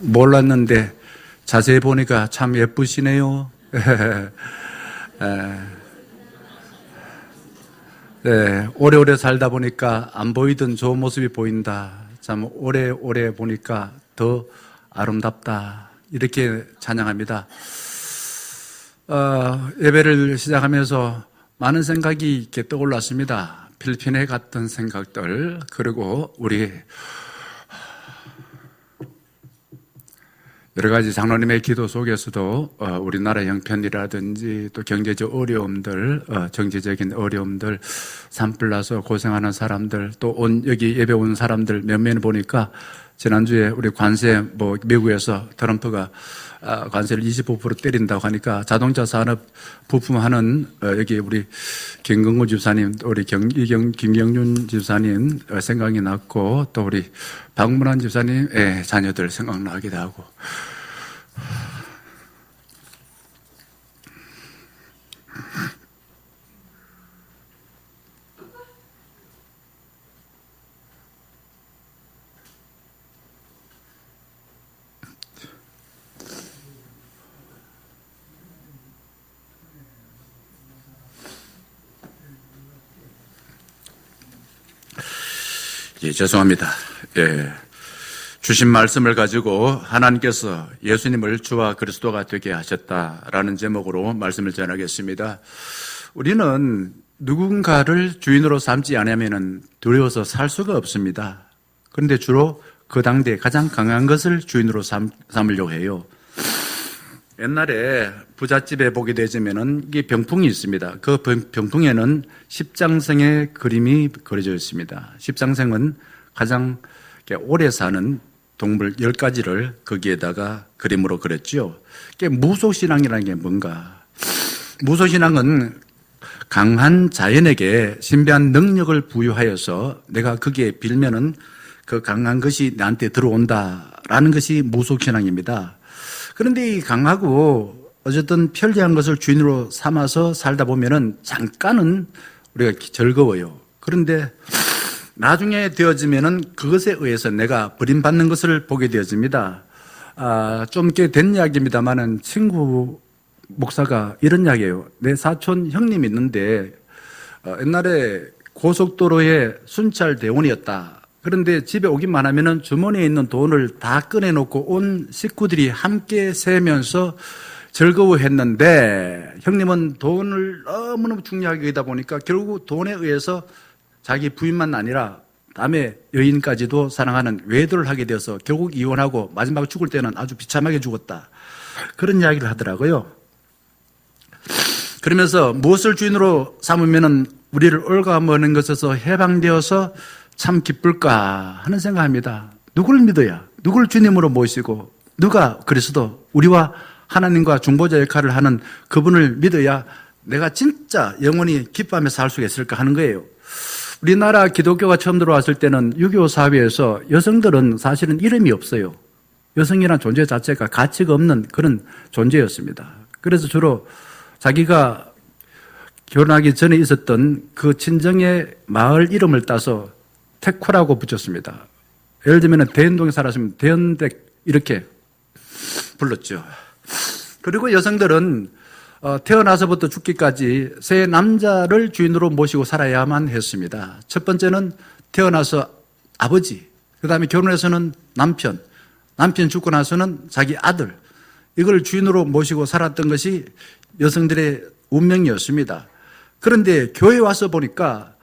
몰랐는데 자세히 보니까 참 예쁘시네요. 네, 오래오래 살다 보니까 안 보이던 좋은 모습이 보인다. 참 오래오래 보니까 더 아름답다. 이렇게 찬양합니다. 예배를 시작하면서 많은 생각이 이렇게 떠올랐습니다. 필리핀에 갔던 생각들, 그리고 우리 여러 가지 장로님의 기도 속에서도 우리나라 형편이라든지 또 경제적 어려움들, 정치적인 어려움들, 산불나서 고생하는 사람들, 또 여기 예배 온 사람들 몇몇 보니까 지난주에 우리 관세, 미국에서 트럼프가 관세를 25% 때린다고 하니까 자동차 산업 부품하는 여기 우리 김경구 집사님, 우리 김경윤 집사님 생각이 났고, 또 우리 박문환 집사님의 자녀들 생각나기도 하고. 예, 죄송합니다. 예. 주신 말씀을 가지고 하나님께서 예수님을 주와 그리스도가 되게 하셨다라는 제목으로 말씀을 전하겠습니다. 우리는 누군가를 주인으로 삼지 않으면 두려워서 살 수가 없습니다. 그런데 주로 그 당대에 가장 강한 것을 주인으로 삼으려고 해요. 옛날에 부잣집에 보게 되자면은 이게 병풍이 있습니다. 그 병풍에는 십장생의 그림이 그려져 있습니다. 십장생은 가장 오래 사는 동물 10가지를 거기에다가 그림으로 그렸죠. 무속신앙이라는 게 뭔가? 무속신앙은 강한 자연에게 신비한 능력을 부여하여서 내가 거기에 빌면은 그 강한 것이 나한테 들어온다라는 것이 무속신앙입니다. 그런데 이 강하고 어쨌든 편리한 것을 주인으로 삼아서 살다 보면은 잠깐은 우리가 즐거워요. 그런데 나중에 되어지면은 그것에 의해서 내가 버림받는 것을 보게 되어집니다. 좀 꽤 된 이야기입니다만은 친구 목사가 이런 이야기예요. 내 사촌 형님이 있는데 옛날에 고속도로에 순찰 대원이었다. 그런데 집에 오기만 하면은 주머니에 있는 돈을 다 꺼내놓고 온 식구들이 함께 세면서 즐거워했는데, 형님은 돈을 너무너무 중요하게 여기다 보니까 결국 돈에 의해서 자기 부인만 아니라 남의 여인까지도 사랑하는 외도를 하게 되어서 결국 이혼하고 마지막 죽을 때는 아주 비참하게 죽었다. 그런 이야기를 하더라고요. 그러면서 무엇을 주인으로 삼으면은 우리를 올가매는 것에서 해방되어서 참 기쁠까 하는 생각합니다. 누구를 믿어야, 누구를 주님으로 모시고, 누가 그리스도, 우리와 하나님과 중보자 역할을 하는 그분을 믿어야 내가 진짜 영원히 기뻐하며 살 수 있을까 하는 거예요. 우리나라 기독교가 처음 들어왔을 때는 유교 사회에서 여성들은 사실은 이름이 없어요. 여성이라는 존재 자체가 가치가 없는 그런 존재였습니다. 그래서 주로 자기가 결혼하기 전에 있었던 그 친정의 마을 이름을 따서 태코라고 붙였습니다. 예를 들면 대연동에 살았으면 대연댁 이렇게 불렀죠. 그리고 여성들은 태어나서부터 죽기까지 세 남자를 주인으로 모시고 살아야만 했습니다. 첫 번째는 태어나서 아버지, 그 다음에 결혼해서는 남편 죽고 나서는 자기 아들, 이걸 주인으로 모시고 살았던 것이 여성들의 운명이었습니다. 그런데 교회에 와서 보니까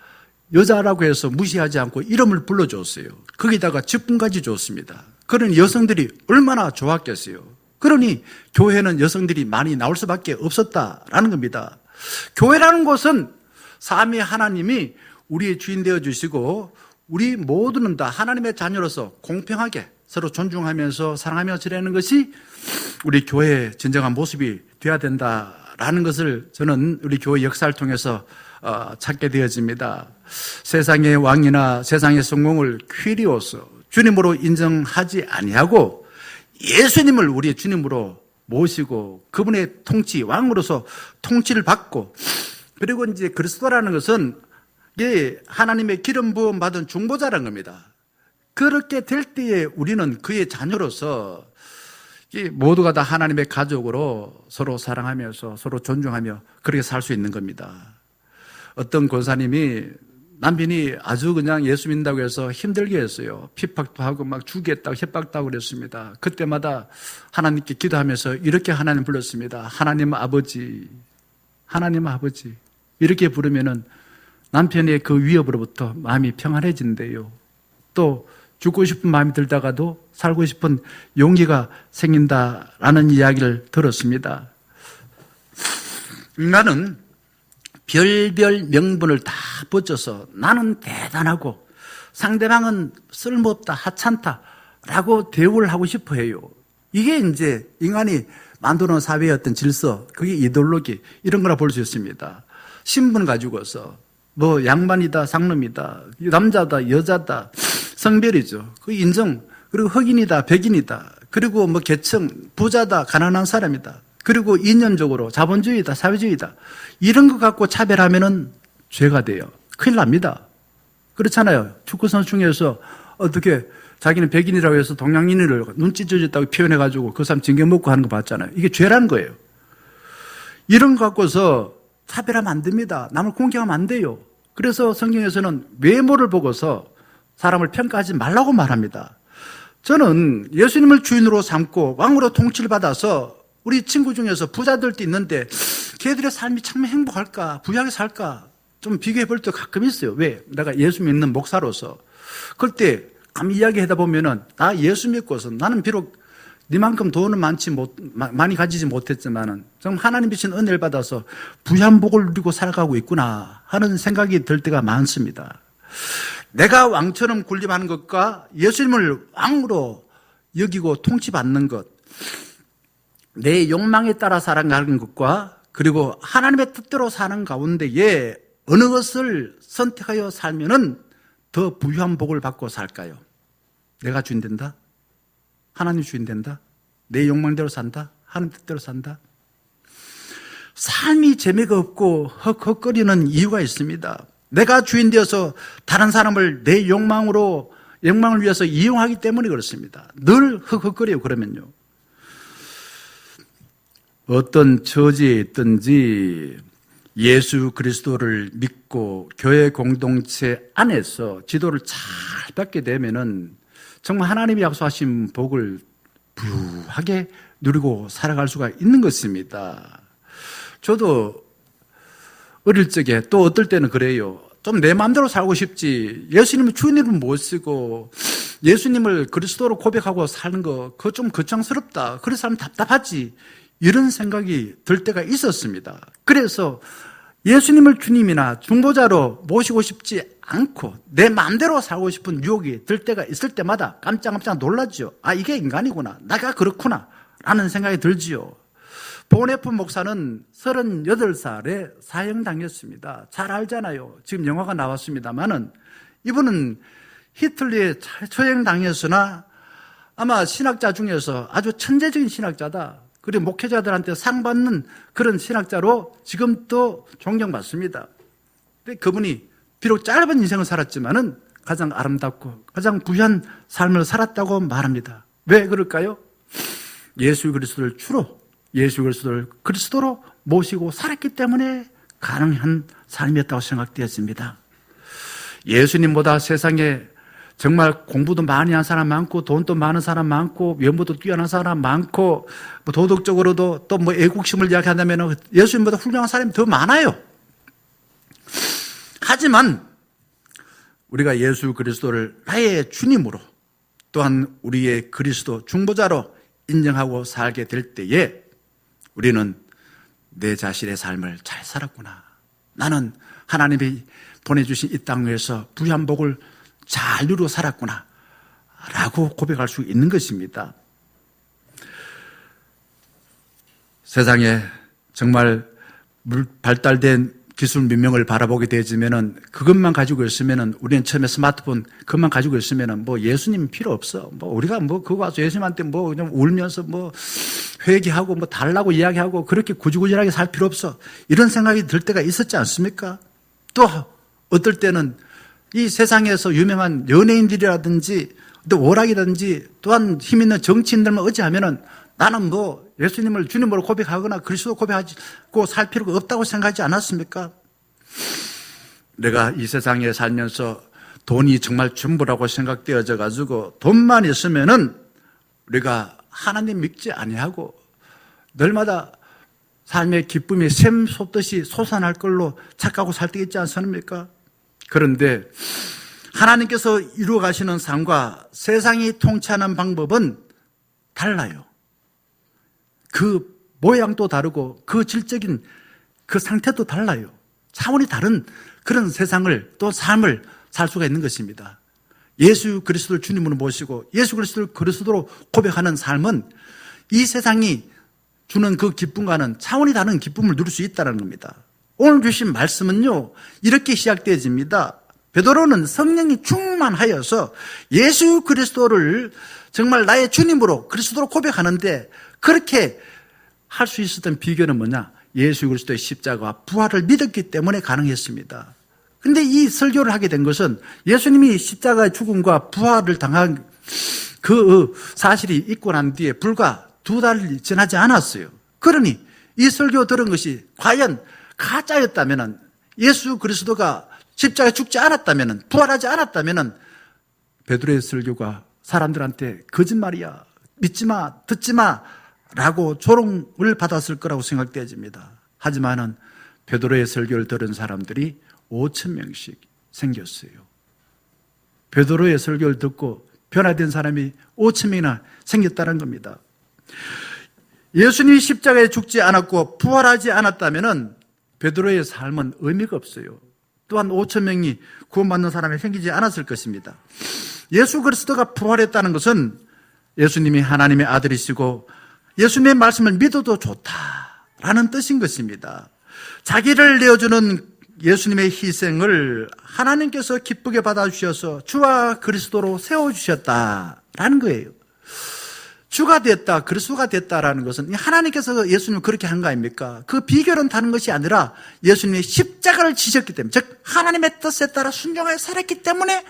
여자라고 해서 무시하지 않고 이름을 불러줬어요. 거기다가 직분까지 줬습니다. 그러니 여성들이 얼마나 좋았겠어요. 그러니 교회는 여성들이 많이 나올 수밖에 없었다라는 겁니다. 교회라는 곳은 삼위 하나님이 우리의 주인 되어주시고 우리 모두는 다 하나님의 자녀로서 공평하게 서로 존중하면서 사랑하며 지내는 것이 우리 교회의 진정한 모습이 되어야 된다라는 것을 저는 우리 교회 역사를 통해서 찾게 되어집니다. 세상의 왕이나 세상의 성공을 퀴리오서 주님으로 인정하지 아니하고 예수님을 우리의 주님으로 모시고 그분의 통치, 왕으로서 통치를 받고, 그리고 이제 그리스도라는 것은 하나님의 기름 부음 받은 중보자라는 겁니다. 그렇게 될 때에 우리는 그의 자녀로서 모두가 다 하나님의 가족으로 서로 사랑하면서 서로 존중하며 그렇게 살 수 있는 겁니다. 어떤 권사님이 남편이 아주 그냥 예수 믿는다고 해서 힘들게 했어요. 핍박도 하고 막 죽이겠다고 협박도 하고 그랬습니다. 그때마다 하나님께 기도하면서 이렇게 하나님 불렀습니다. 하나님 아버지, 하나님 아버지. 이렇게 부르면은 남편의 그 위협으로부터 마음이 평안해진대요. 또 죽고 싶은 마음이 들다가도 살고 싶은 용기가 생긴다라는 이야기를 들었습니다. 인간은 별별 명분을 다 붙여서 나는 대단하고 상대방은 쓸모없다, 하찮다라고 대우를 하고 싶어 해요. 이게 이제 인간이 만들어놓은 사회의 어떤 질서, 그게 이데올로기, 이런 거라 볼 수 있습니다. 신분 가지고서 뭐 양반이다, 상놈이다, 남자다, 여자다, 성별이죠. 그 인정, 그리고 흑인이다, 백인이다, 그리고 뭐 계층, 부자다, 가난한 사람이다, 그리고 인연적으로 자본주의다, 사회주의다, 이런 거 갖고 차별하면은 죄가 돼요. 큰일 납니다. 그렇잖아요. 축구선수 중에서 어떻게 자기는 백인이라고 해서 동양인을 눈치 찢어졌다고 표현해가지고 그 사람 징계 먹고 하는 거 봤잖아요. 이게 죄라는 거예요. 이런 거 갖고서 차별하면 안 됩니다. 남을 공경하면 안 돼요. 그래서 성경에서는 외모를 보고서 사람을 평가하지 말라고 말합니다. 저는 예수님을 주인으로 삼고 왕으로 통치를 받아서 우리 친구 중에서 부자들도 있는데 걔들의 삶이 참 행복할까, 부유하게 살까 좀 비교해 볼 때 가끔 있어요. 왜? 내가 예수 믿는 목사로서. 그럴 때 감히 이야기하다 보면은 나 예수 믿고서 나는 비록 니만큼 돈은 많이 가지지 못했지만은 좀 하나님 주신 은혜를 받아서 부유한 복을 누리고 살아가고 있구나 하는 생각이 들 때가 많습니다. 내가 왕처럼 군림하는 것과 예수님을 왕으로 여기고 통치받는 것, 내 욕망에 따라 살아가는 것과 그리고 하나님의 뜻대로 사는 가운데에 어느 것을 선택하여 살면은 더 부유한 복을 받고 살까요? 내가 주인 된다? 하나님 주인 된다? 내 욕망대로 산다? 하나님 뜻대로 산다? 삶이 재미가 없고 헉헉거리는 이유가 있습니다. 내가 주인 되어서 다른 사람을 내 욕망을 위해서 이용하기 때문에 그렇습니다. 늘 헉헉거려요. 그러면요. 어떤 처지에 있든지 예수 그리스도를 믿고 교회 공동체 안에서 지도를 잘 받게 되면은 정말 하나님이 약속하신 복을 부유하게 누리고 살아갈 수가 있는 것입니다. 저도 어릴 적에 또 어떨 때는 그래요. 좀 내 마음대로 살고 싶지. 예수님을 주인으로 모시고 예수님을 그리스도로 고백하고 사는 거 그거 좀 거창스럽다. 그래서 하면 답답하지. 이런 생각이 들 때가 있었습니다. 그래서 예수님을 주님이나 중보자로 모시고 싶지 않고 내 마음대로 살고 싶은 유혹이 들 때가 있을 때마다 깜짝깜짝 놀라죠. 아, 이게 인간이구나. 내가 그렇구나. 라는 생각이 들지요. 보네프 목사는 38살에 사형당했습니다. 잘 알잖아요. 지금 영화가 나왔습니다만은 이분은 히틀러에 처형당했으나 아마 신학자 중에서 아주 천재적인 신학자다. 그리고 목회자들한테 상 받는 그런 신학자로 지금 또 존경받습니다. 근데 그분이 비록 짧은 인생을 살았지만은 가장 아름답고 가장 부유한 삶을 살았다고 말합니다. 왜 그럴까요? 예수 그리스도를 주로 예수 그리스도를 그리스도로 모시고 살았기 때문에 가능한 삶이었다고 생각되었습니다. 예수님보다 세상에 정말 공부도 많이 한 사람 많고 돈도 많은 사람 많고 외모도 뛰어난 사람 많고 뭐 도덕적으로도 또 뭐 애국심을 이야기한다면 예수님보다 훌륭한 사람이 더 많아요. 하지만 우리가 예수 그리스도를 나의 주님으로 또한 우리의 그리스도 중보자로 인정하고 살게 될 때에 우리는 내 자신의 삶을 잘 살았구나. 나는 하나님이 보내주신 이 땅 위에서 부유한 복을 잘 누리고 살았구나 라고 고백할 수 있는 것입니다. 세상에 정말 발달된 기술 문명을 바라보게 되지면은 그것만 가지고 있으면은 우리는 처음에 스마트폰 그것만 가지고 있으면은 뭐 예수님 필요 없어. 뭐 우리가 뭐 그거 와서 예수님한테 뭐 그냥 울면서 뭐 회개하고 뭐 달라고 이야기하고 그렇게 구질구질하게 살 필요 없어. 이런 생각이 들 때가 있었지 않습니까? 또 어떨 때는 이 세상에서 유명한 연예인들이라든지 또 오락이든지 또한 힘 있는 정치인들만 의지하면은 나는 뭐 예수님을 주님으로 고백하거나 그리스도 고백하고 살 필요가 없다고 생각하지 않았습니까? 내가 이 세상에 살면서 돈이 정말 전부라고 생각되어져 가지고 돈만 있으면은 우리가 하나님 믿지 아니하고 날마다 삶의 기쁨이 샘 솟듯이 솟아날 걸로 착각하고 살 때 있지 않습니까? 그런데 하나님께서 이루어 가시는 삶과 세상이 통치하는 방법은 달라요. 그 모양도 다르고 그 질적인 그 상태도 달라요. 차원이 다른 그런 세상을 또 삶을 살 수가 있는 것입니다. 예수 그리스도를 주님으로 모시고 예수 그리스도를 그리스도로 고백하는 삶은 이 세상이 주는 그 기쁨과는 차원이 다른 기쁨을 누릴 수 있다는 겁니다. 오늘 주신 말씀은요, 이렇게 시작되어집니다. 베드로는 성령이 충만하여서 예수 그리스도를 정말 나의 주님으로 그리스도로 고백하는데 그렇게 할 수 있었던 비결은 뭐냐? 예수 그리스도의 십자가와 부활을 믿었기 때문에 가능했습니다. 근데 이 설교를 하게 된 것은 예수님이 십자가의 죽음과 부활을 당한 그 사실이 있고 난 뒤에 불과 2달이 지나지 않았어요. 그러니 이 설교 들은 것이 과연 가짜였다면, 예수 그리스도가 십자가에 죽지 않았다면, 부활하지 않았다면 베드로의 설교가 사람들한테 거짓말이야, 믿지 마, 듣지 마 라고 조롱을 받았을 거라고 생각되어집니다. 하지만은 베드로의 설교를 들은 사람들이 5,000명씩 생겼어요. 베드로의 설교를 듣고 변화된 사람이 5,000명이나 생겼다는 겁니다. 예수님이 십자가에 죽지 않았고 부활하지 않았다면 베드로의 삶은 의미가 없어요. 또한 5,000명이 구원받는 사람이 생기지 않았을 것입니다. 예수 그리스도가 부활했다는 것은 예수님이 하나님의 아들이시고 예수님의 말씀을 믿어도 좋다라는 뜻인 것입니다. 자기를 내어주는 예수님의 희생을 하나님께서 기쁘게 받아주셔서 주와 그리스도로 세워주셨다라는 거예요. 주가 됐다, 그리스도가 됐다라는 것은 하나님께서 예수님을 그렇게 한 거 아닙니까? 그 비결은 다른 것이 아니라 예수님이 십자가를 지셨기 때문에, 즉 하나님의 뜻에 따라 순종하여 살았기 때문에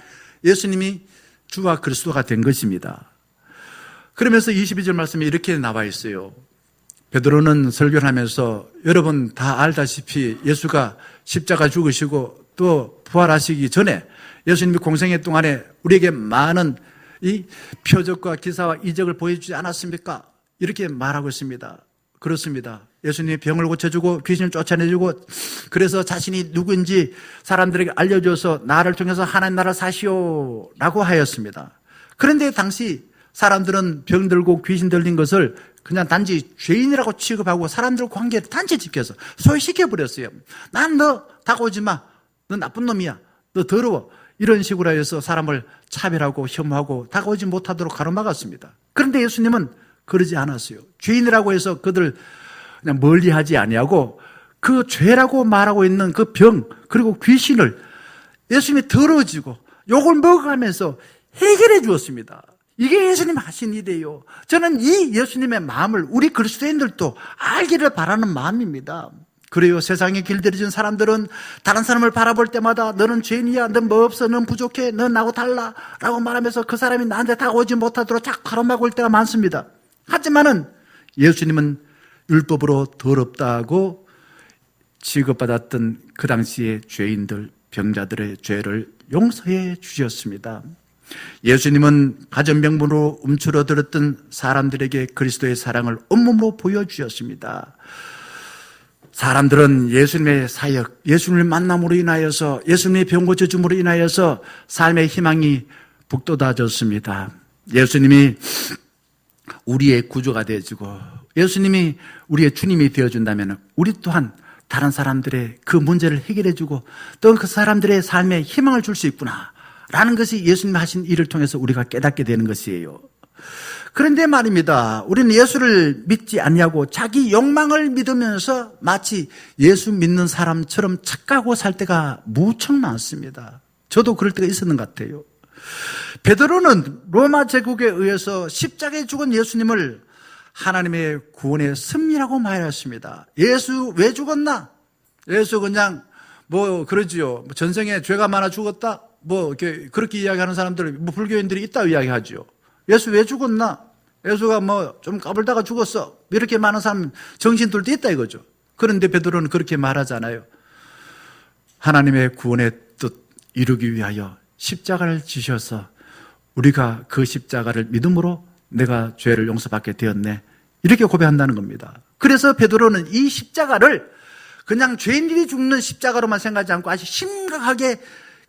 예수님이 주와 그리스도가 된 것입니다. 그러면서 22절 말씀에 이렇게 나와 있어요. 베드로는 설교를 하면서 여러분 다 알다시피 예수가 십자가 죽으시고 또 부활하시기 전에 예수님이 공생애 동안에 우리에게 많은 이 표적과 기사와 이적을 보여주지 않았습니까? 이렇게 말하고 있습니다. 그렇습니다. 예수님이 병을 고쳐주고 귀신을 쫓아내주고 그래서 자신이 누구인지 사람들에게 알려줘서 나를 통해서 하나님 나라를 사시오 라고 하였습니다. 그런데 당시 사람들은 병들고 귀신 들린 것을 그냥 단지 죄인이라고 취급하고 사람들 관계를 단지 지켜서 소외시켜버렸어요. 난 너 다가오지 마. 너 나쁜 놈이야. 너 더러워. 이런 식으로 해서 사람을 차별하고 혐오하고 다가오지 못하도록 가로막았습니다. 그런데 예수님은 그러지 않았어요. 죄인이라고 해서 그들 그냥 멀리하지 아니하고 그 죄라고 말하고 있는 그 병 그리고 귀신을 예수님이 더러워지고 욕을 먹어가면서 해결해 주었습니다. 이게 예수님 하신 일이에요. 저는 이 예수님의 마음을 우리 그리스도인들도 알기를 바라는 마음입니다. 그래요. 세상에 길들여진 사람들은 다른 사람을 바라볼 때마다 너는 죄인이야, 넌 뭐 없어, 넌 부족해, 넌 나하고 달라 라고 말하면서 그 사람이 나한테 다가오지 못하도록 자꾸 가로막고 올 때가 많습니다. 하지만은 예수님은 율법으로 더럽다고 취급받았던 그 당시의 죄인들, 병자들의 죄를 용서해 주셨습니다. 예수님은 가전병문으로 움츠러들었던 사람들에게 그리스도의 사랑을 온몸으로 보여주셨습니다. 사람들은 예수님의 사역, 예수님을 만남으로 인하여서 예수님의 병 고쳐줌으로 인하여서 삶의 희망이 북돋아졌습니다. 예수님이 우리의 구주가 되어주고 예수님이 우리의 주님이 되어준다면 우리 또한 다른 사람들의 그 문제를 해결해주고 또 그 사람들의 삶에 희망을 줄 수 있구나 라는 것이 예수님 하신 일을 통해서 우리가 깨닫게 되는 것이에요. 그런데 말입니다. 우리는 예수를 믿지 않냐고 자기 욕망을 믿으면서 마치 예수 믿는 사람처럼 착각하고 살 때가 무척 많습니다. 저도 그럴 때가 있었는 것 같아요. 베드로는 로마 제국에 의해서 십자가에 죽은 예수님을 하나님의 구원의 섭리라고 말했습니다. 예수 왜 죽었나? 예수 그냥 그러지요. 전생에 죄가 많아 죽었다? 그렇게 이야기하는 사람들, 불교인들이 있다고 이야기하죠. 예수 왜 죽었나? 예수가 좀 까불다가 죽었어. 이렇게 많은 사람 정신들도 있다 이거죠. 그런데 베드로는 그렇게 말하잖아요. 하나님의 구원의 뜻 이루기 위하여 십자가를 지셔서 우리가 그 십자가를 믿음으로 내가 죄를 용서받게 되었네. 이렇게 고백한다는 겁니다. 그래서 베드로는 이 십자가를 그냥 죄인들이 죽는 십자가로만 생각하지 않고 아주 심각하게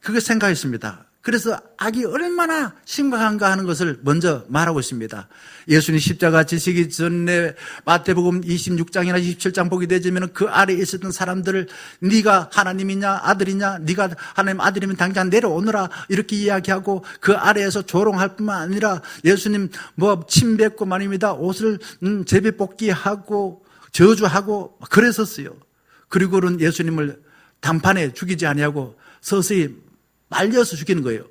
그걸 생각했습니다. 그래서 악이 얼마나 심각한가 하는 것을 먼저 말하고 있습니다. 예수님 십자가 지시기 전에 마태복음 26장이나 27장 보게 되면 그 아래에 있었던 사람들을 네가 하나님이냐 아들이냐, 네가 하나님 아들이면 당장 내려오너라 이렇게 이야기하고 그 아래에서 조롱할 뿐만 아니라 예수님 침 뱉고 말입니다. 옷을 제비 뽑기하고 저주하고 그랬었어요. 그리고는 예수님을 단판에 죽이지 아니하고 서서히 말려서 죽이는 거예요.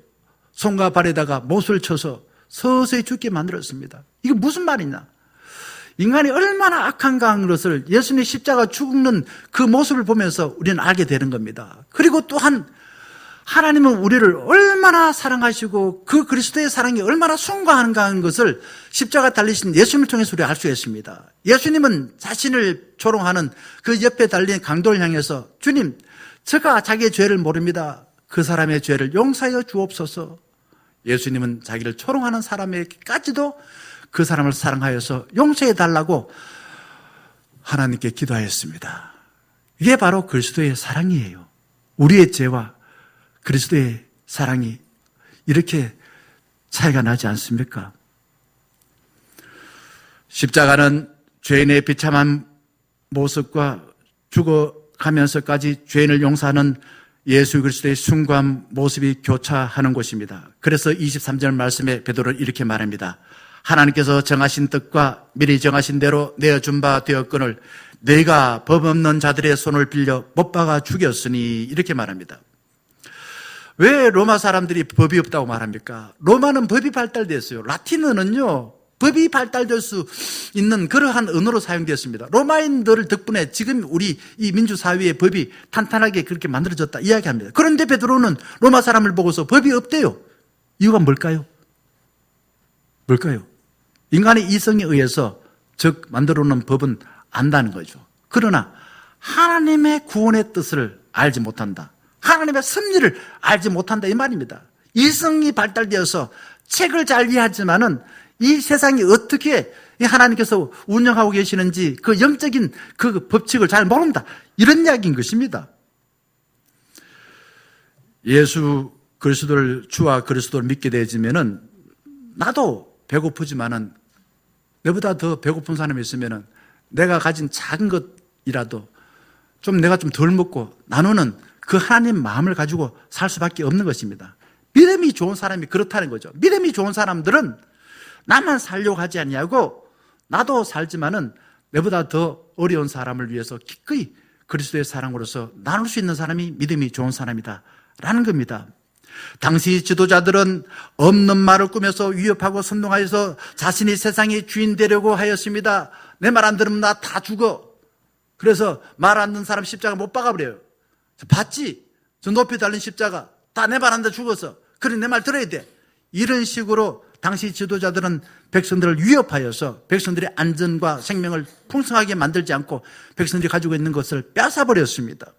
손과 발에다가 못을 쳐서 서서히 죽게 만들었습니다. 이게 무슨 말이냐? 인간이 얼마나 악한가 하는 것을 예수님의 십자가 죽는 그 모습을 보면서 우리는 알게 되는 겁니다. 그리고 또한 하나님은 우리를 얼마나 사랑하시고 그 그리스도의 사랑이 얼마나 숭고한가 하는 것을 십자가 달리신 예수님을 통해서 우리가 알 수 있습니다. 예수님은 자신을 조롱하는 그 옆에 달린 강도를 향해서 주님, 저가 자기의 죄를 모릅니다. 그 사람의 죄를 용서하여 주옵소서. 예수님은 자기를 조롱하는 사람에게까지도 그 사람을 사랑하여서 용서해 달라고 하나님께 기도하였습니다. 이게 바로 그리스도의 사랑이에요. 우리의 죄와 그리스도의 사랑이 이렇게 차이가 나지 않습니까? 십자가는 죄인의 비참한 모습과 죽어가면서까지 죄인을 용서하는 예수 그리스도의 숭고한 모습이 교차하는 곳입니다. 그래서 23절 말씀에 베드로는 이렇게 말합니다. 하나님께서 정하신 뜻과 미리 정하신 대로 내어준 바 되었거늘 내가 법 없는 자들의 손을 빌려 못 박아 죽였으니 이렇게 말합니다. 왜 로마 사람들이 법이 없다고 말합니까? 로마는 법이 발달됐어요. 라틴어는요, 법이 발달될 수 있는 그러한 언어로 사용되었습니다. 로마인들 덕분에 지금 우리 이 민주사회의 법이 탄탄하게 그렇게 만들어졌다 이야기합니다. 그런데 베드로는 로마 사람을 보고서 법이 없대요. 이유가 뭘까요? 인간의 이성에 의해서 즉 만들어 놓은 법은 안다는 거죠. 그러나 하나님의 구원의 뜻을 알지 못한다. 하나님의 섭리를 알지 못한다 이 말입니다. 이성이 발달되어서 책을 잘 이해하지만은 이 세상이 어떻게 하나님께서 운영하고 계시는지 그 영적인 그 법칙을 잘 모른다. 이런 이야기인 것입니다. 예수 그리스도를 주와 그리스도를 믿게 되지면은 나도 배고프지만은 내보다 더 배고픈 사람이 있으면은 내가 가진 작은 것이라도 좀 내가 좀 덜 먹고 나누는 그 하나님 마음을 가지고 살 수밖에 없는 것입니다. 믿음이 좋은 사람이 그렇다는 거죠. 믿음이 좋은 사람들은 나만 살려고 하지 아니하고 나도 살지만은 내보다 더 어려운 사람을 위해서 기꺼이 그리스도의 사랑으로서 나눌 수 있는 사람이 믿음이 좋은 사람이다 라는 겁니다. 당시 지도자들은 없는 말을 꾸며서 위협하고 선동하여서 자신이 세상의 주인 되려고 하였습니다. 내 말 안 들으면 나 다 죽어. 그래서 말 안 듣는 사람 십자가 못 박아버려요. 봤지? 저 높이 달린 십자가 다 내 말 안 듣다 죽었어. 그래 내 말 들어야 돼. 이런 식으로 당시 지도자들은 백성들을 위협하여서 백성들의 안전과 생명을 풍성하게 만들지 않고 백성들이 가지고 있는 것을 뺏어버렸습니다.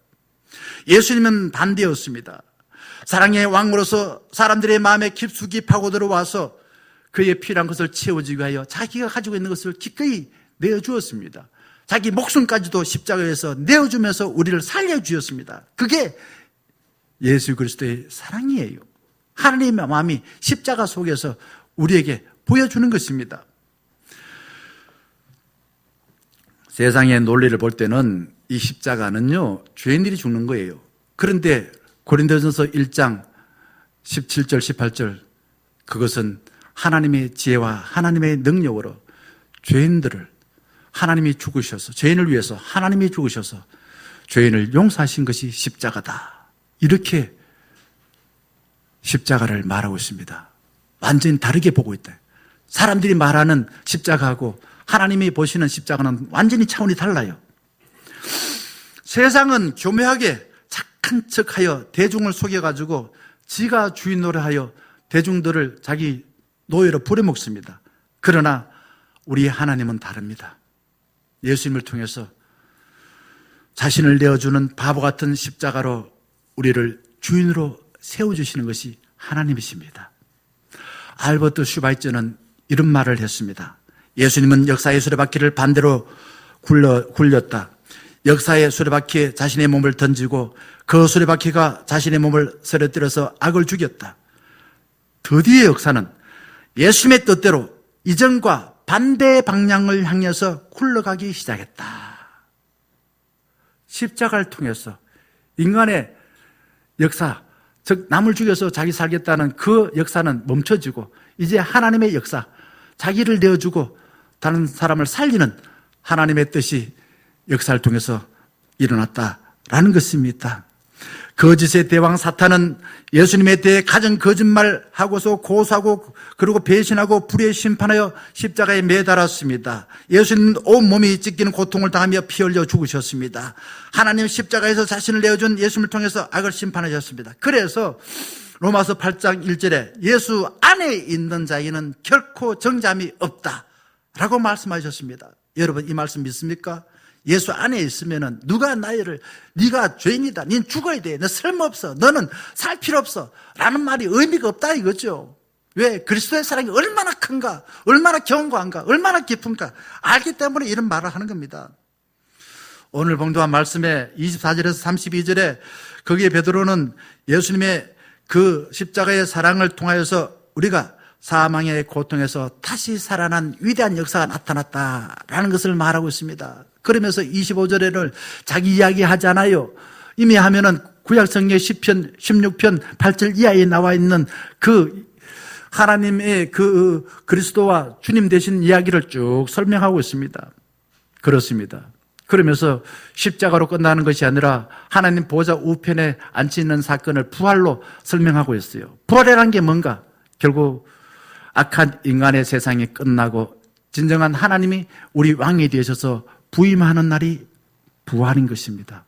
예수님은 반대였습니다. 사랑의 왕으로서 사람들의 마음에 깊숙이 파고 들어와서 그의 필요한 것을 채워주기 위하여 자기가 가지고 있는 것을 기꺼이 내어주었습니다. 자기 목숨까지도 십자가에서 내어주면서 우리를 살려주었습니다. 그게 예수 그리스도의 사랑이에요. 하나님의 마음이 십자가 속에서 우리에게 보여주는 것입니다. 세상의 논리를 볼 때는 이 십자가는요, 죄인들이 죽는 거예요. 그런데 고린도전서 1장 17절 18절 그것은 하나님의 지혜와 하나님의 능력으로 죄인들을 하나님이 죽으셔서 죄인을 위해서 하나님이 죽으셔서 죄인을 용서하신 것이 십자가다. 이렇게 십자가를 말하고 있습니다. 완전히 다르게 보고 있다. 사람들이 말하는 십자가하고 하나님이 보시는 십자가는 완전히 차원이 달라요. 세상은 교묘하게 착한 척하여 대중을 속여가지고 지가 주인으로 하여 대중들을 자기 노예로 부려먹습니다. 그러나 우리 하나님은 다릅니다. 예수님을 통해서 자신을 내어주는 바보 같은 십자가로 우리를 주인으로 세워주시는 것이 하나님이십니다. 알버트 슈바이처는 이런 말을 했습니다. 예수님은 역사의 수레바퀴를 반대로 굴렸다. 역사의 수레바퀴에 자신의 몸을 던지고 그 수레바퀴가 자신의 몸을 쓰러뜨려서 악을 죽였다. 드디어 역사는 예수님의 뜻대로 이전과 반대 방향을 향해서 굴러가기 시작했다. 십자가를 통해서 인간의 역사, 즉 남을 죽여서 자기 살겠다는 그 역사는 멈춰지고 이제 하나님의 역사, 자기를 내어주고 다른 사람을 살리는 하나님의 뜻이 역사를 통해서 일어났다라는 것입니다. 거짓의 대왕 사탄은 예수님에 대해 가장 거짓말하고서 고소하고 그리고 배신하고 불의에 심판하여 십자가에 매달았습니다. 예수님은 온몸이 찢기는 고통을 당하며 피 흘려 죽으셨습니다. 하나님 십자가에서 자신을 내어준 예수님을 통해서 악을 심판하셨습니다. 그래서 로마서 8장 1절에 예수 안에 있는 자에게는 결코 정죄함이 없다라고 말씀하셨습니다. 여러분 이 말씀 믿습니까? 예수 안에 있으면은 누가 네가 죄인이다, 넌 죽어야 돼, 너 쓸모없어, 너는 살 필요 없어 라는 말이 의미가 없다 이거죠. 왜? 그리스도의 사랑이 얼마나 큰가, 얼마나 견고한가, 얼마나 깊은가 알기 때문에 이런 말을 하는 겁니다. 오늘 봉독한 말씀에 24절에서 32절에 거기에 베드로는 예수님의 그 십자가의 사랑을 통하여서 우리가 사망의 고통에서 다시 살아난 위대한 역사가 나타났다라는 것을 말하고 있습니다. 그러면서 25절에는 자기 이야기 하지 않아요. 이미 하면은 구약성경 10편, 16편 8절 이하에 나와 있는 그 하나님의 그 그리스도와 주님 되신 이야기를 쭉 설명하고 있습니다. 그렇습니다. 그러면서 십자가로 끝나는 것이 아니라 하나님 보좌 우편에 앉혀 있는 사건을 부활로 설명하고 있어요. 부활이라는 게 뭔가? 결국 악한 인간의 세상이 끝나고 진정한 하나님이 우리 왕이 되셔서 부임하는 날이 부활인 것입니다.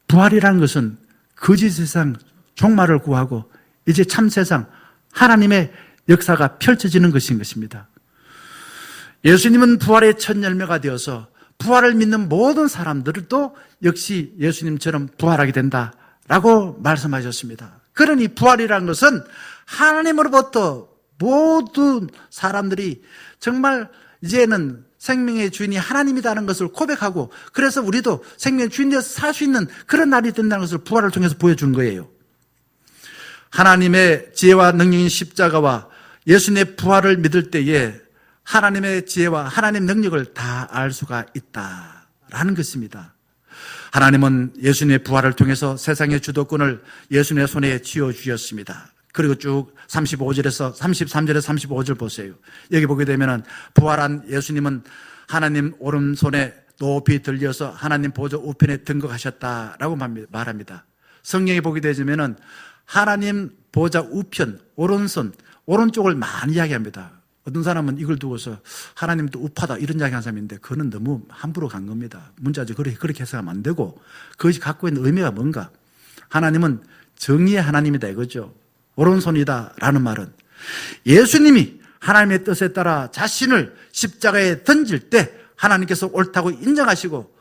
부활이라는 것은 거짓 세상 종말을 구하고 이제 참 세상 하나님의 역사가 펼쳐지는 것인 것입니다. 예수님은 부활의 첫 열매가 되어서 부활을 믿는 모든 사람들도 역시 예수님처럼 부활하게 된다라고 말씀하셨습니다. 그러니 부활이라는 것은 하나님으로부터 모든 사람들이 정말 이제는 생명의 주인이 하나님이라는 것을 고백하고 그래서 우리도 생명의 주인 되어서 살 수 있는 그런 날이 된다는 것을 부활을 통해서 보여주는 거예요. 하나님의 지혜와 능력인 십자가와 예수님의 부활을 믿을 때에 하나님의 지혜와 하나님의 능력을 다 알 수가 있다라는 것입니다. 하나님은 예수님의 부활을 통해서 세상의 주도권을 예수님의 손에 쥐어주셨습니다. 그리고 쭉 35절에서 33절에서 35절 보세요. 여기 보게 되면 부활한 예수님은 하나님 오른손에 높이 들려서 하나님 보좌 우편에 등극하셨다라고 말합니다. 성경에 보게 되면 하나님 보좌 우편, 오른손, 오른쪽을 많이 이야기합니다. 어떤 사람은 이걸 두고서 하나님도 우파다 이런 이야기하는 사람인데 그거는 너무 함부로 간 겁니다. 문자죠. 그렇게 해석하면 안 되고 그것이 갖고 있는 의미가 뭔가? 하나님은 정의의 하나님이다 이거죠. 오른손이다라는 말은 예수님이 하나님의 뜻에 따라 자신을 십자가에 던질 때 하나님께서 옳다고 인정하시고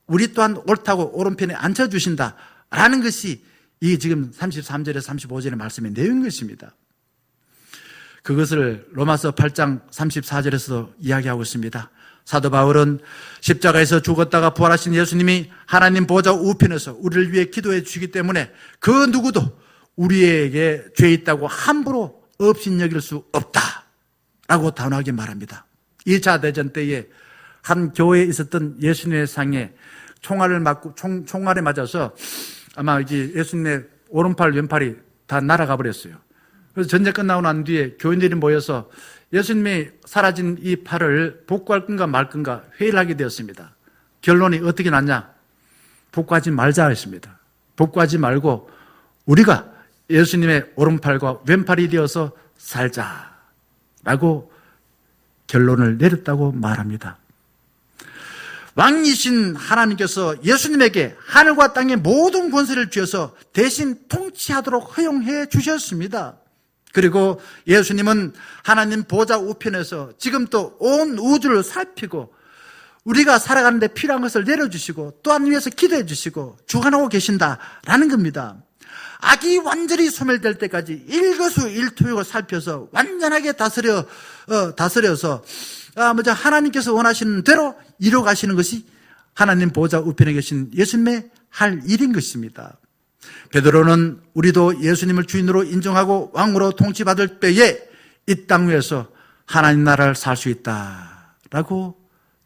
우리 또한 옳다고 오른편에 앉혀주신다라는 것이 이 지금 33절에서 35절의 말씀의 내용인 것입니다. 그것을 로마서 8장 34절에서 이야기하고 있습니다. 사도 바울은 십자가에서 죽었다가 부활하신 예수님이 하나님 보좌 우편에서 우리를 위해 기도해 주시기 때문에 그 누구도 우리에게 죄 있다고 함부로 업신여길 수 없다라고 단호하게 말합니다. 2차 대전 때에 한 교회에 있었던 예수님의 상에 총알을 맞고 총알에 맞아서 아마 이제 예수님의 오른팔 왼팔이 다 날아가 버렸어요. 그래서 전쟁 끝나고 난 뒤에 교인들이 모여서 예수님이 사라진 이 팔을 복구할 건가 말 건가 회의를 하게 되었습니다. 결론이 어떻게 났냐? 복구하지 말자 했습니다. 복구하지 말고 우리가 예수님의 오른팔과 왼팔이 되어서 살자라고 결론을 내렸다고 말합니다. 왕이신 하나님께서 예수님에게 하늘과 땅의 모든 권세를 주어서 대신 통치하도록 허용해 주셨습니다. 그리고 예수님은 하나님 보좌 우편에서 지금 또 온 우주를 살피고 우리가 살아가는데 필요한 것을 내려주시고 또한 위해서 기도해 주시고 주관하고 계신다라는 겁니다. 악이 완전히 소멸될 때까지 일거수일투족을 살펴서 완전하게 다스려서 하나님께서 원하시는 대로 이루어가시는 것이 하나님 보좌 우편에 계신 예수님의 할 일인 것입니다. 베드로는 우리도 예수님을 주인으로 인정하고 왕으로 통치받을 때에 이 땅 위에서 하나님 나라를 살 수 있다라고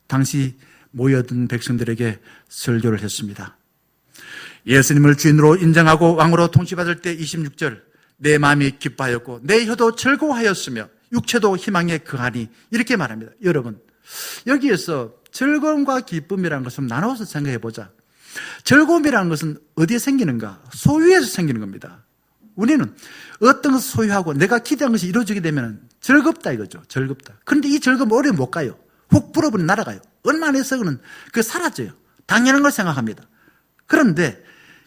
당시 모여든 백성들에게 설교를 했습니다. 예수님을 주인으로 인정하고 왕으로 통치받을 때 26절 내 마음이 기뻐하였고 내 혀도 즐거워하였으며 육체도 희망에 거하니 이렇게 말합니다. 여러분 여기에서 즐거움과 기쁨이라는 것을 나눠서 생각해 보자. 즐거움이라는 것은 어디에 생기는가? 소유에서 생기는 겁니다. 우리는 어떤 것을 소유하고 내가 기대한 것이 이루어지게 되면 즐겁다 이거죠. 즐겁다. 그런데 이 즐거움 오래 못 가요. 훅 불어버리면 날아가요. 얼마 안에서 그게 사라져요. 당연한 걸 생각합니다. 그런데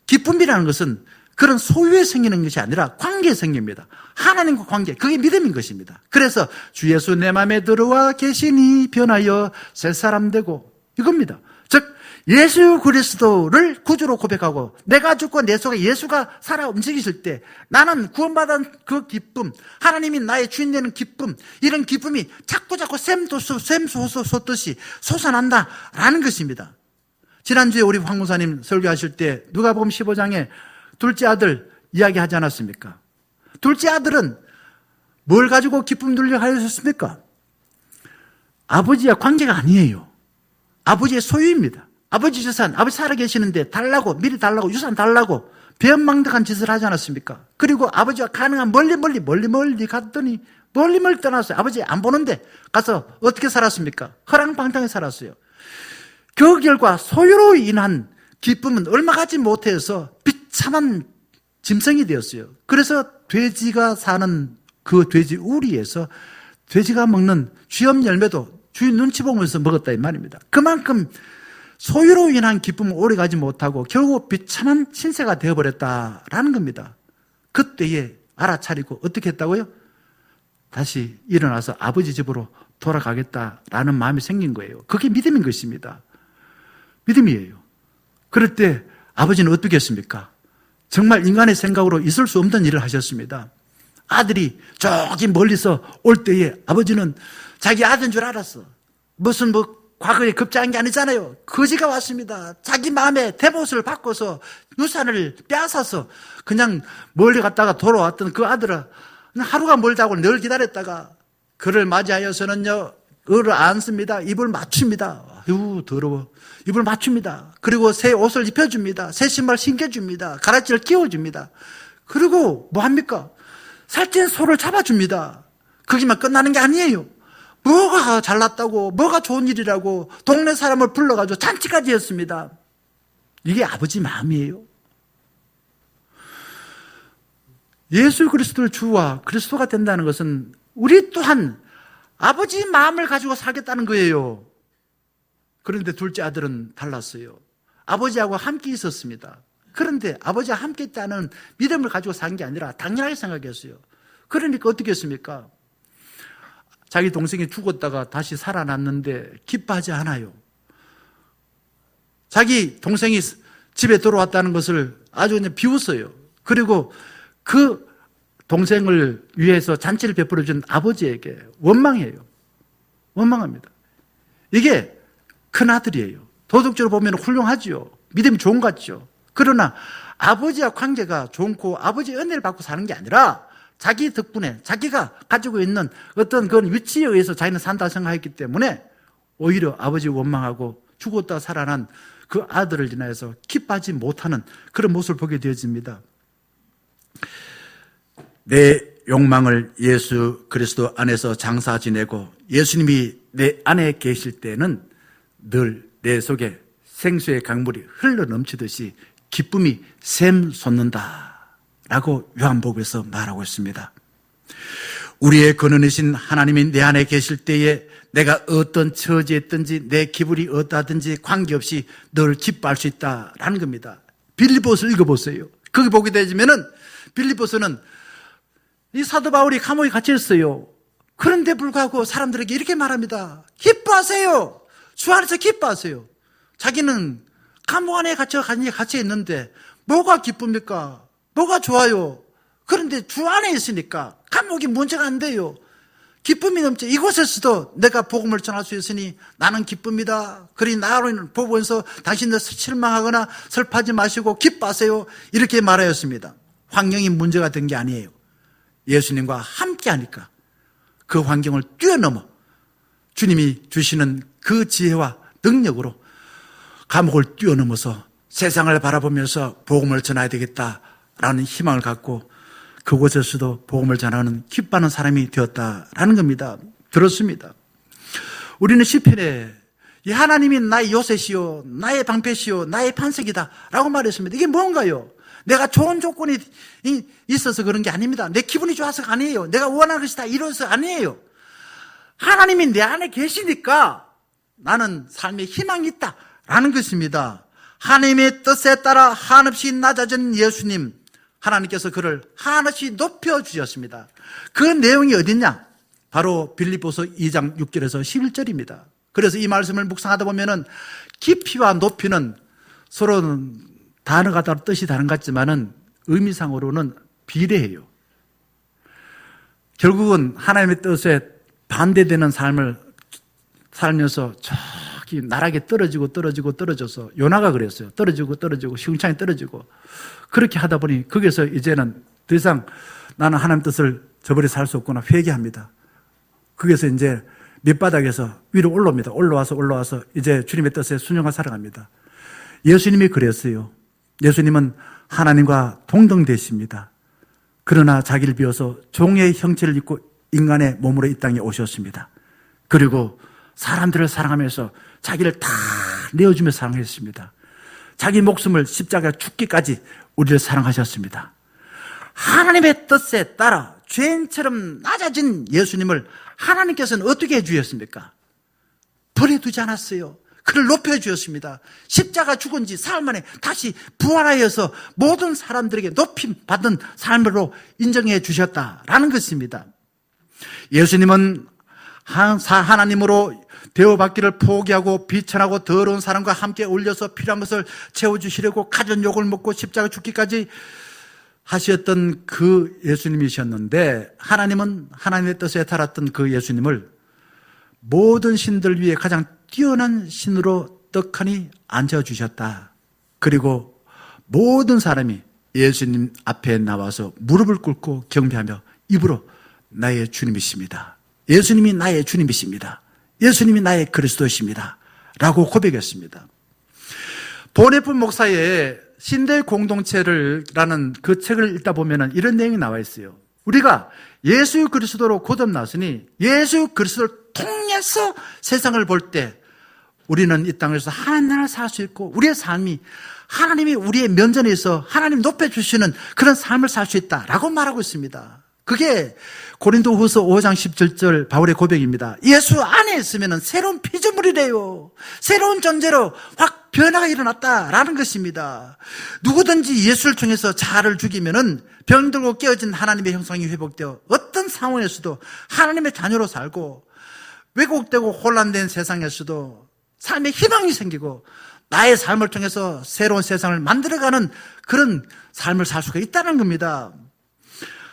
기쁨이라는 것은 그런 소유에 생기는 것이 아니라 관계에 생깁니다. 하나님과 관계, 그게 믿음인 것입니다. 그래서 주 예수 내 마음에 들어와 계시니 변하여 새 사람 되고 이겁니다. 즉 예수 그리스도를 구주로 고백하고 내가 죽고 내 속에 예수가 살아 움직이실 때 나는 구원받은 그 기쁨, 하나님이 나의 주인 되는 기쁨, 이런 기쁨이 자꾸 샘솟듯이 솟아난다라는 것입니다. 지난주에 우리 황 목사님 설교하실 때 누가복음 15장에 둘째 아들 이야기하지 않았습니까? 둘째 아들은 뭘 가지고 기쁨 누리려 하셨습니까? 아버지와 관계가 아니에요. 아버지의 소유입니다. 아버지 재산, 아버지 살아계시는데 달라고, 미리 달라고, 유산 달라고 배은망덕한 짓을 하지 않았습니까? 그리고 아버지와 가능한 멀리 갔더니 멀리 떠났어요. 아버지 안 보는데 가서 어떻게 살았습니까? 허랑방탕에 살았어요. 그 결과 소유로 인한 기쁨은 얼마 가지 못해서 비참한 짐승이 되었어요. 그래서 돼지가 사는 그 돼지 우리에서 돼지가 먹는 쥐염 열매도 주인 눈치 보면서 먹었다 이 말입니다. 그만큼 소유로 인한 기쁨은 오래 가지 못하고 결국 비참한 신세가 되어버렸다라는 겁니다. 그때에 알아차리고 어떻게 했다고요? 다시 일어나서 아버지 집으로 돌아가겠다라는 마음이 생긴 거예요. 그게 믿음인 것입니다. 믿음이에요. 그럴 때 아버지는 어떻게 했습니까? 정말 인간의 생각으로 있을 수 없는 일을 하셨습니다. 아들이 저기 멀리서 올 때에 아버지는 자기 아들인 줄 알았어. 무슨 과거에 급제한 게 아니잖아요. 거지가 왔습니다. 자기 마음에 대봇을 바꿔서 유산을 빼앗아서 그냥 멀리 갔다가 돌아왔던 그 아들은 하루가 멀다고 늘 기다렸다가 그를 맞이하여서는요, 을을 안습니다. 입을 맞춥니다. 아유, 더러워. 입을 맞춥니다. 그리고 새 옷을 입혀줍니다. 새 신발 신겨줍니다. 가라지를 끼워줍니다. 그리고 뭐 합니까? 살찐 소를 잡아줍니다. 거기만 끝나는 게 아니에요. 뭐가 잘났다고, 뭐가 좋은 일이라고 동네 사람을 불러가지고 잔치까지 했습니다. 이게 아버지 마음이에요. 예수 그리스도를 주와 그리스도가 된다는 것은 우리 또한 아버지 마음을 가지고 살겠다는 거예요. 그런데 둘째 아들은 달랐어요. 아버지하고 함께 있었습니다. 그런데 아버지와 함께 있다는 믿음을 가지고 산 게 아니라 당연하게 생각했어요. 그러니까 어떻게 했습니까? 자기 동생이 죽었다가 다시 살아났는데 기뻐하지 않아요. 자기 동생이 집에 들어왔다는 것을 아주 그냥 비웃어요. 그리고 그 동생을 위해서 잔치를 베풀어준 아버지에게 원망해요. 원망합니다. 이게 큰아들이에요. 도덕적으로 보면 훌륭하지요. 믿음이 좋은 것 같죠. 그러나 아버지와 관계가 좋고 아버지의 은혜를 받고 사는 게 아니라 자기 덕분에 자기가 가지고 있는 어떤 그런 위치에 의해서 자기는 산다 생각했기 때문에 오히려 아버지 원망하고 죽었다 살아난 그 아들을 인하여서 기뻐하지 못하는 그런 모습을 보게 되어집니다. 내 욕망을 예수 그리스도 안에서 장사 지내고 예수님이 내 안에 계실 때는 늘 내 속에 생수의 강물이 흘러 넘치듯이 기쁨이 샘솟는다라고 요한복음에서 말하고 있습니다. 우리의 근원이신 하나님이 내 안에 계실 때에 내가 어떤 처지에 있든지 내 기분이 어떠하든지 관계없이 늘 기뻐할 수 있다라는 겁니다. 빌립보서를 읽어보세요. 거기 보게 되면은 빌립보서는 이 사도 바울이 감옥에 갇혔어요. 그런데 불구하고 사람들에게 이렇게 말합니다. 기뻐하세요. 주 안에서 기뻐하세요. 자기는 감옥 안에 갇혀 있는데 뭐가 기쁩니까? 뭐가 좋아요? 그런데 주 안에 있으니까 감옥이 문제가 안 돼요. 기쁨이 넘쳐. 이곳에서도 내가 복음을 전할 수 있으니 나는 기쁩니다. 그러니 나를 보면서 당신들 실망하거나 슬퍼하지 마시고 기뻐하세요. 이렇게 말하였습니다. 환경이 문제가 된 게 아니에요. 예수님과 함께 하니까 그 환경을 뛰어넘어 주님이 주시는 그 지혜와 능력으로 감옥을 뛰어넘어서 세상을 바라보면서 복음을 전해야 되겠다라는 희망을 갖고 그곳에서도 복음을 전하는 기뻐하는 사람이 되었다라는 겁니다. 들었습니다. 우리는 시편에 이 하나님이 나의 요새시요 나의 방패시요 나의 반석이다 라고 말했습니다. 이게 뭔가요? 내가 좋은 조건이 있어서 그런 게 아닙니다. 내 기분이 좋아서가 아니에요. 내가 원하는 것이 다 이루어서 아니에요. 하나님이 내 안에 계시니까 나는 삶에 희망이 있다라는 것입니다. 하나님의 뜻에 따라 한없이 낮아진 예수님, 하나님께서 그를 한없이 높여주셨습니다. 그 내용이 어딨냐? 바로 빌립보서 2장 6절에서 11절입니다. 그래서 이 말씀을 묵상하다 보면은 깊이와 높이는 서로는 단어가 따로 뜻이 다른 것 같지만은 의미상으로는 비례해요. 결국은 하나님의 뜻에 반대되는 삶을 살면서 저기 나락에 떨어져서 요나가 그랬어요. 떨어지고 시궁창에 떨어지고 그렇게 하다 보니 거기서 이제는 더 이상 나는 하나님 뜻을 저버려 살 수 없구나 회개합니다. 거기서 이제 밑바닥에서 위로 올라옵니다. 올라와서 이제 주님의 뜻에 순종하여 살아갑니다. 예수님이 그랬어요. 예수님은 하나님과 동등되십니다. 그러나 자기를 비워서 종의 형체를 입고 인간의 몸으로 이 땅에 오셨습니다. 그리고 사람들을 사랑하면서 자기를 다 내어주며 사랑했습니다. 자기 목숨을 십자가에 죽기까지 우리를 사랑하셨습니다. 하나님의 뜻에 따라 죄인처럼 낮아진 예수님을 하나님께서는 어떻게 해주셨습니까? 버려두지 않았어요. 그를 높여주셨습니다. 십자가 죽은 지 사흘 만에 다시 부활하여서 모든 사람들에게 높임 받은 삶으로 인정해 주셨다라는 것입니다. 예수님은 하나님으로 대우받기를 포기하고 비천하고 더러운 사람과 함께 올려서 필요한 것을 채워주시려고 가진 욕을 먹고 십자가 죽기까지 하셨던 그 예수님이셨는데, 하나님은 하나님의 뜻에 따랐던 그 예수님을 모든 신들 위에 가장 뛰어난 신으로 떡하니 앉아주셨다. 그리고 모든 사람이 예수님 앞에 나와서 무릎을 꿇고 경배하며 입으로 나의 주님이십니다. 예수님이 나의 주님이십니다. 예수님이 나의 그리스도이십니다. 라고 고백했습니다. 보네프 목사의 신대 공동체라는 그 책을 읽다 보면 이런 내용이 나와 있어요. 우리가 예수 그리스도로 거듭났으니 예수 그리스도를 통해서 세상을 볼 때 우리는 이 땅에서 하나님 나라를 살 수 있고 우리의 삶이 하나님이 우리의 면전에 있어 하나님 높여주시는 그런 삶을 살 수 있다라고 말하고 있습니다. 그게 고린도후서 5장 17절 바울의 고백입니다. 예수 안에 있으면 새로운 피조물이래요. 새로운 존재로 확 변화가 일어났다라는 것입니다. 누구든지 예수를 통해서 자아를 죽이면은 병들고 깨어진 하나님의 형상이 회복되어 어떤 상황에서도 하나님의 자녀로 살고 왜곡되고 혼란된 세상에서도 삶의 희망이 생기고 나의 삶을 통해서 새로운 세상을 만들어가는 그런 삶을 살 수가 있다는 겁니다.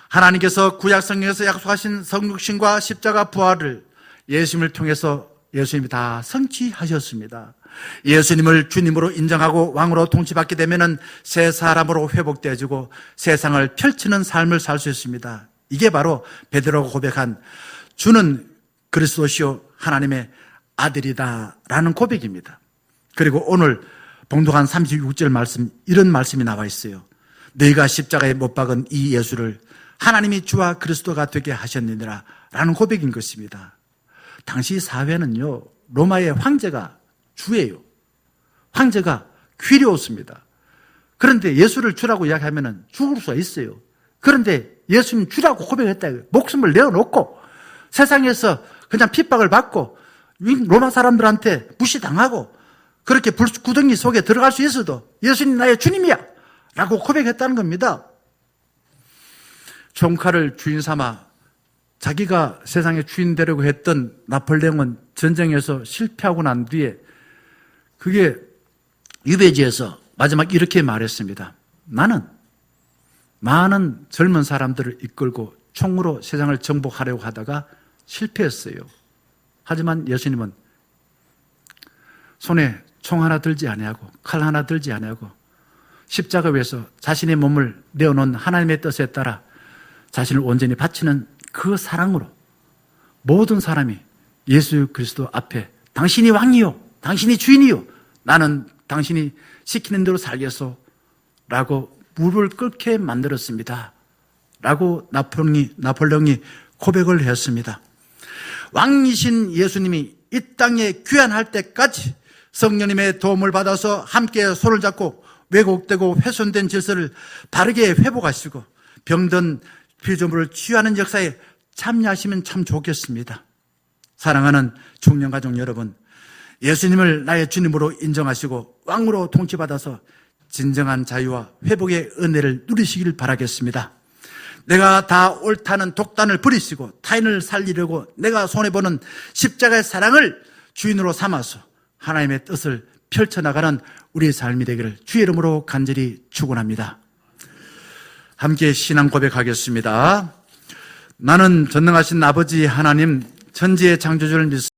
하나님께서 구약성경에서 약속하신 성육신과 십자가 부활을 예수님을 통해서 예수님이 다 성취하셨습니다. 예수님을 주님으로 인정하고 왕으로 통치받게 되면 새 사람으로 회복되어지고 세상을 펼치는 삶을 살 수 있습니다. 이게 바로 베드로가 고백한 주는 그리스도시요 하나님의 아들이다라는 고백입니다. 그리고 오늘 봉독한 36절 말씀, 이런 말씀이 나와 있어요. 너희가 십자가에 못 박은 이 예수를 하나님이 주와 그리스도가 되게 하셨느니라 라는 고백인 것입니다. 당시 사회는요, 로마의 황제가 주예요. 황제가 귀려웠습니다. 그런데 예수를 주라고 이야기하면 죽을 수가 있어요. 그런데 예수님 주라고 고백했다. 목숨을 내어놓고 세상에서 그냥 핍박을 받고 로마 사람들한테 무시당하고 그렇게 불구덩이 속에 들어갈 수 있어도 예수님 나의 주님이야 라고 고백했다는 겁니다. 총칼을 주인 삼아 자기가 세상의 주인 되려고 했던 나폴레옹은 전쟁에서 실패하고 난 뒤에 그게 유배지에서 마지막 이렇게 말했습니다. 나는 많은 젊은 사람들을 이끌고 총으로 세상을 정복하려고 하다가 실패했어요. 하지만 예수님은 손에 총 하나 들지 아니하고 칼 하나 들지 아니하고 십자가 위에서 자신의 몸을 내어놓은 하나님의 뜻에 따라 자신을 온전히 바치는 그 사랑으로 모든 사람이 예수 그리스도 앞에 당신이 왕이요, 당신이 주인이요, 나는 당신이 시키는 대로 살겠소 라고 무릎을 꿇게 만들었습니다 라고 나폴레옹이 고백을 했습니다. 왕이신 예수님이 이 땅에 귀환할 때까지 성령님의 도움을 받아서 함께 손을 잡고 왜곡되고 훼손된 질서를 바르게 회복하시고 병든 피조물을 치유하는 역사에 참여하시면 참 좋겠습니다. 사랑하는 청년가족 여러분, 예수님을 나의 주님으로 인정하시고 왕으로 통치받아서 진정한 자유와 회복의 은혜를 누리시길 바라겠습니다. 내가 다 옳다는 독단을 버리시고 타인을 살리려고 내가 손해보는 십자가의 사랑을 주인으로 삼아서 하나님의 뜻을 펼쳐나가는 우리의 삶이 되기를 주의 이름으로 간절히 축원합니다. 함께 신앙 고백하겠습니다. 나는 전능하신 아버지 하나님, 천지의 창조주를 믿습니다.